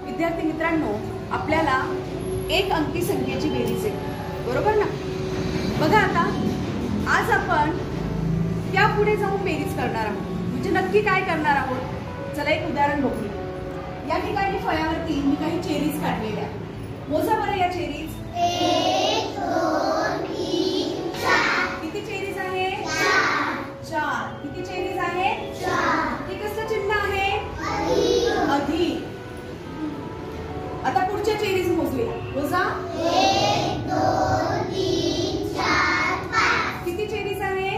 विद्यार्थी मित्रांनो, आपल्याला एक अंकी संख्येची बेरीज आहे, बरोबर ना? बघा आता आज आपण त्यापुढे जाऊन बेरीज करणार आहोत. म्हणजे नक्की काय करणार आहोत? चला एक उदाहरण बघूया. या ठिकाणी फळ्यावरती मी काही चेरीज काढलेल्या. मोजा बरं या चेरीज. 1 2 3 4. किती चेरीज आहे? 4. किती चेरीज आहे? 4. हे कसलं चिन्ह आहे? अधिक. अधिक. आता पुढच्या चेरीज मोजूया. मोजा. 1 2 3 4 5. किती चेरीज आहे?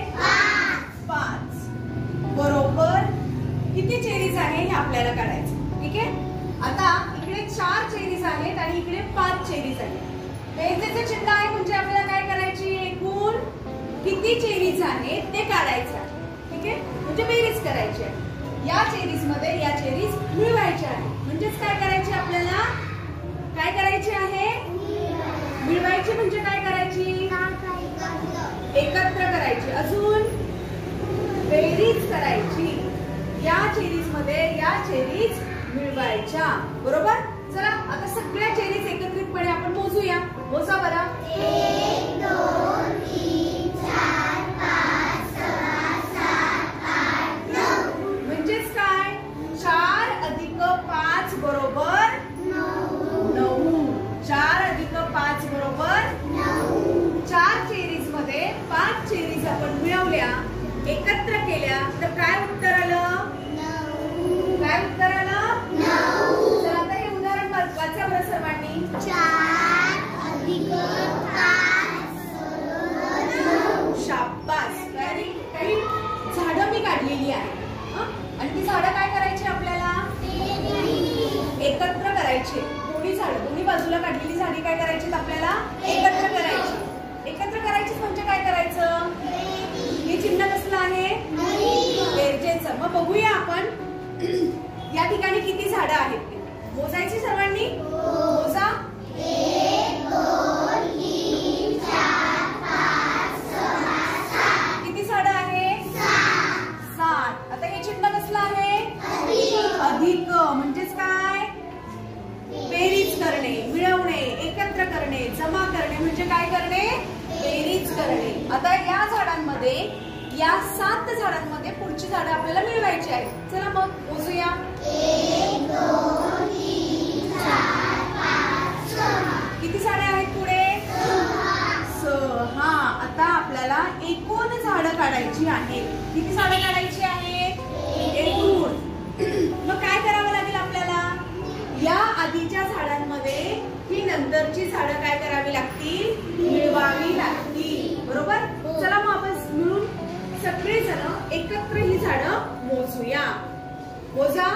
5. बरोबर. किती चेरीज आहे हे आपल्याला काढायचं. ठीक आहे. आता इकडे 4 चेरीज आहेत आणि इकडे 5 चेरीज आहेत. बेरजेचे चिन्ह आहे म्हणजे आपल्याला काय करायची? एकूण किती चेरीज आहेत ते काढायचं. ठीक आहे. म्हणजे बेरीज करायची आहे. या चेरीज मध्ये या चेरीज मिळवायच्या आहे. म्हणजेच काय करायचे आपल्याला? काय करायचे आहे? मिळवायची म्हणजे काय करायची? एकत्र करायची. अजून बेरीज करायची. या चेरीज मध्ये या चेरीज मिळवायच्या. बरोबर. चला आता सगळ्या चेरीज एकत्रितपणे आपण मोजूया. मोजा बरं. 1 2 3 4 5 6 7 8 9. म्हणजेच काय? 4 अधिक 5 बरोबर 9. 4 अधिक 5 बरोबर 9. 4 चेरीज मध्ये 5 चेरीज आपण मिळवल्या, एकत्र केल्या तर काय उत्तर आलं? 9. काय उत्तर आलं? 9. चला आता हे उदाहरण वाचा बरं सर्वांनी. 4 अधिक 5 9. शाबास. काही झाडं मी काढलेली आहे आणि ती झाडं काय करायची आपल्याला? एकत्र करायची. दोन्ही झाडं दोन्ही बाजूला काढलेली झाडी काय करायची आपल्याला? एकत्र करायची. एकत्र करायची म्हणजे काय करायचं? हे चिन्ह कसलं आहे? बेरजेचं. मग बघूया आपण या ठिकाणी किती झाडं आहेत ते. मोजायची सर्वांनी. मोजा. 1 2 3 4 5 6 7. किती झाडं आहे? 7. आता हे चिन्ह कसलं आहे? अधिक. म्हणजेच काय? बेरीज करणे, मिळवणे, एकत्र करणे, जमा करणे म्हणजे काय करणे? बेरीज करणे. आता या झाडांमध्ये या 7 झाडांमध्ये पुढची झाडं आपल्याला मिळवायची आहेत. चला मग मोजूया. 1 2 3 4 5 6. किती झाडे आहेत पुढे? 6. आता आपल्याला एकूण झाडं काढायची आहेत. किती झाडं काढायची आहेत? एकूण. मग काय करावं लागेल आपल्याला? या आधीच्या झाडांमध्ये ही नंतरची झाडं काय करावी लागतील? मिळवावी लागतील. बरोबर. चला मग आपण मिळून सगळेजण एकत्र ही झाडं मोजूया. मोजा.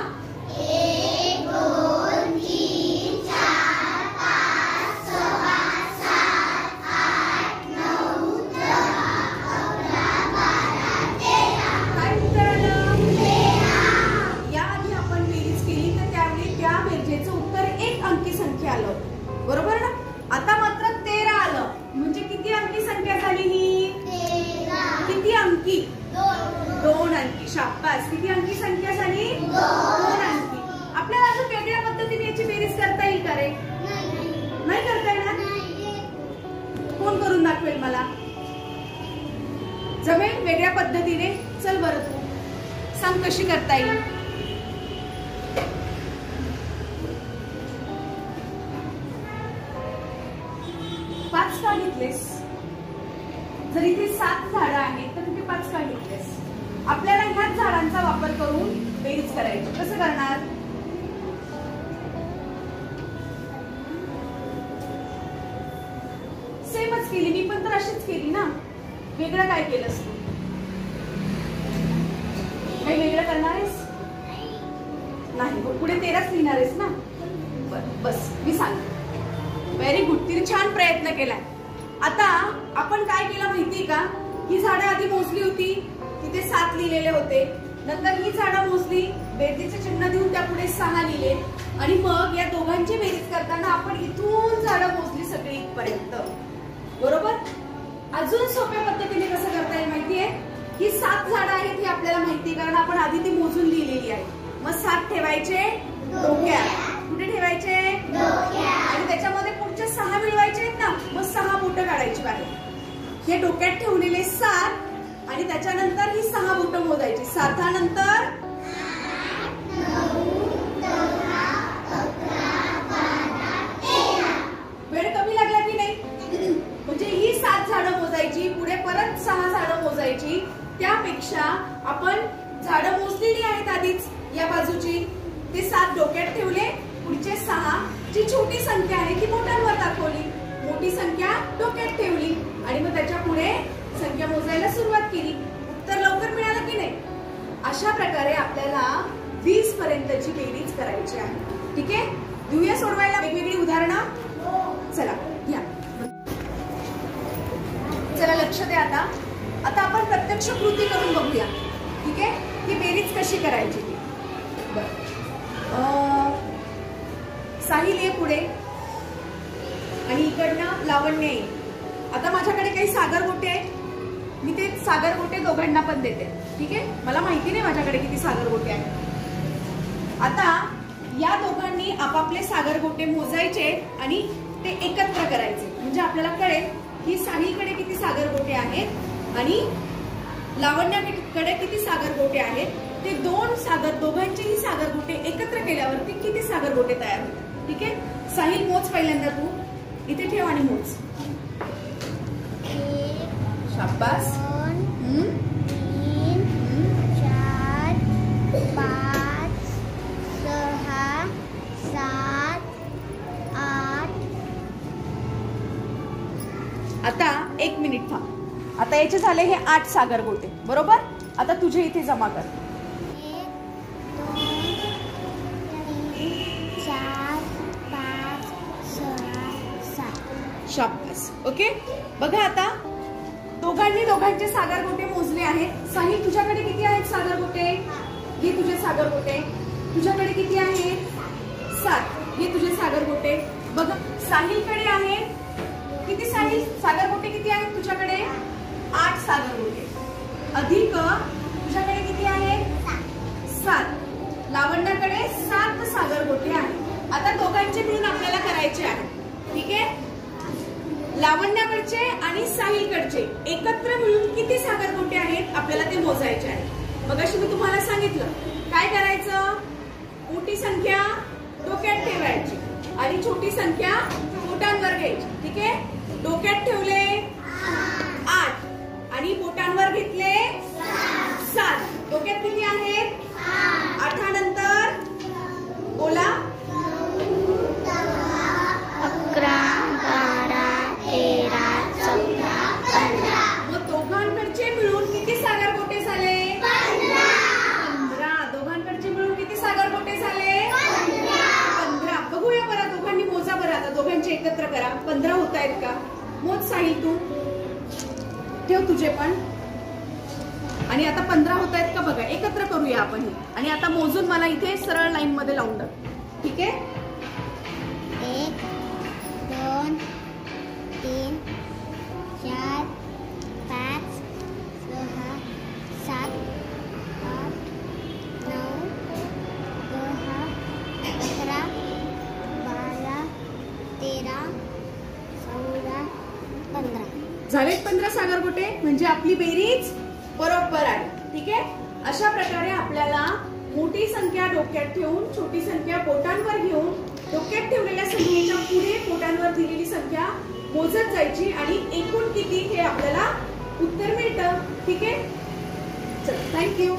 1 2 3 4 5 6 7 8 9 10 11 12 13. काय उत्तर आलं? 13. या आधी आपण बेरीज केली तर त्यावेळी त्या बेरजेचं उत्तर एक अंकी संख्या आलं. बरोबर ना? आता मात्र 13 आलं. म्हणजे किती अंकी संख्या झाली ही? 13. किती अंकी? 2 अंकी. शाबास. किती अंकी संख्या झाली? 2 अंकी. आपल्याला अजून वेगळ्या पद्धतीने याची बेरीज करता येईल का रे? नाही करता येणार. कोण करून दाखवेल मला? जमेल वेगळ्या पद्धतीने? चल बरं तू सांग कशी करता येईल. पाच का घेतलेस? जर इथे 7 झाडं आहेत तर तिथे 5 का घेतलेस? आपल्याला ह्याच झाडांचा वापर करून बेरीज करायची. कसं करणार? सेमच केली मी पण तर अशीच केली ना. वेगळं काय केलंस तू? काही वेगळं करणार आहेस? नाही. पुढे 13च लिहिणार आहेस ना? बस मी सांगते. Very good. तिने छान प्रयत्न केलाय. आता आपण काय केलं माहितीये का? ही झाडं आधी मोजली होती. तिथे 7 लिहिलेले होते. नंतर ही झाडं मोजली, बेरजेचे चिन्ह देऊन त्या पुढे 6 लिहिले आणि मग या दोघांची बेरीज करताना आपण इथून झाडं मोजली सगळी इथपर्यंत. बरोबर. अजून सोप्या पद्धतीने कसं करता येईल माहितीये? ही 7 झाडं आहेत ही आपल्याला माहिती, कारण आपण आधी ती मोजून लिहिलेली आहे. मग ठेवायचे डोक्यात. कुठे ठेवायचे? आणि त्याच्यामध्ये पुढचे 6 मिळवायचे आहेत ना, मग 6 बोटं काढायची बाहेर. हे डोक्यात ठेवलेले 7 आणि त्याच्यानंतर ही 6 बोटं मोजायची. 7 नंतर 8. वेळ कमी लागला की नाही? म्हणजे ही 7 झाडं मोजायची, पुढे परत 6 झाडं मोजायची. त्यापेक्षा आपण झाडं मोजलेली आहेत आधीच या बाजूची, ते 7 डोक्यात ठेवले, पुढचे 6 जी छोटी संख्या आहे ती बोटांवर दाखवली, मोठी संख्या डोक्यात ठेवली आणि मग त्याच्या पुढे संख्या मोजायला सुरुवात केली. उत्तर लवकर मिळालं की नाही? अशा प्रकारे आपल्याला 20 पर्यंतची बेरीज करायची आहे. ठीक आहे, देऊया सोडवायला वेगवेगळी उदाहरणं. चला घ्या, चला लक्ष द्या. आता आपण प्रत्यक्ष कृती करून बघूया. ठीक आहे, ही बेरीज कशी करायची ती. साहिल ये पुढे आणि इकडनं लावण्य येईल. आता माझ्याकडे काही सागरगोटे आहेत, मी ते सागरगोटे दोघांना पण देते. ठीक आहे, मला माहिती नाही माझ्याकडे किती सागरगोटे आहेत. आता या दोघांनी आपापले सागरगोटे मोजायचे आणि ते एकत्र करायचे, म्हणजे आपल्याला कळेल की साहिलकडे किती सागरगोटे आहेत आणि लावण्याकडे किती सागरगोटे आहेत. ते दोघांचेही सागरगोटे एकत्र केल्यावरती किती सागरगोटे तयार होतात. ठीक आहे, साहिल मोज पहिल्यांदा, तू इथे ठेव आणि मोज. शाबास. 2 3 4 5 6 7 8. आता 1 मिनिट थांब. आता याचे झाले हे 8 सागरगोटे, बरोबर. आता तुझे इथे जमा कर. 1 2 3 4 5 6 7. शाबास. ओके, बघा आता दोघांचे सागरगोटे मोजले आहेत. साहिल, तुझ्याकडे किती आहेत सागरगोटे? हे तुझे सागरगोटे. तुझ्याकडे किती आहेत? 7. हे तुझे सागरगोटे. बघा साहिलकडे आहेत किती? सागरगोटे किती आहेत तुझ्याकडे? 8 सागरगोटे अधिक तुझ्याकडे किती आहेत? 7. लावण्याकडे 7 सागरगोटे आहेत. आता दोघांचे मिळून आपल्याला करायचे आहे. ठीक आहे, लावण्याकडचे आणि साहिलकडचे एकत्र मिळून किती सागरगोटे आहेत आपल्याला ते मोजायचे आहे. मगाशी मी तुम्हाला सांगितलं काय करायचं. मोठी संख्या डोक्यात ठेवायची आणि छोटी संख्या बोटांवर घ्यायची. ठीक आहे, डोक्यात ठेवले 8 आणि बोटांवर घेतले 7. डोक्यात किती आहेत? 8 नंतर बोला. 11 12 13 14 15. मग दोघांकडचे मिळून किती सागरगोटे झाले? 15. दोघांकडचे मिळून किती सागरगोटे झाले? 15. बघूया बरं, दोघांनी मोजा बरं. आता दोघांचे एकत्र करा. 15 होत आहेत का? मोज साहिल, तू ठेव तुझे पण. आणि आता 15 होत आहेत का बघा. एकत्र करूया आपण हे. आणि आता मोजून मला इथे सरळ लाईन मध्ये लावून टाक. ठीक आहे, 1 2 3 4 5 6 7 8 9 10 11 12 13 14 15. झालेत 15 सागरगोटे. म्हणजे आपली बेरीज बरोबर आहे. ठीक आहे, अशा प्रकारे आपल्याला मोठी संख्या डोक्यात ठेवून छोटी संख्या बोटांवर घेऊन डोक्यात ठेवलेल्या संख्येच्या पुढे बोटांवर दिलेली संख्या मोजत जायची आणि एकूण किती हे आपल्याला उत्तर मिळतं. ठीक आहे, चल थँक्यू.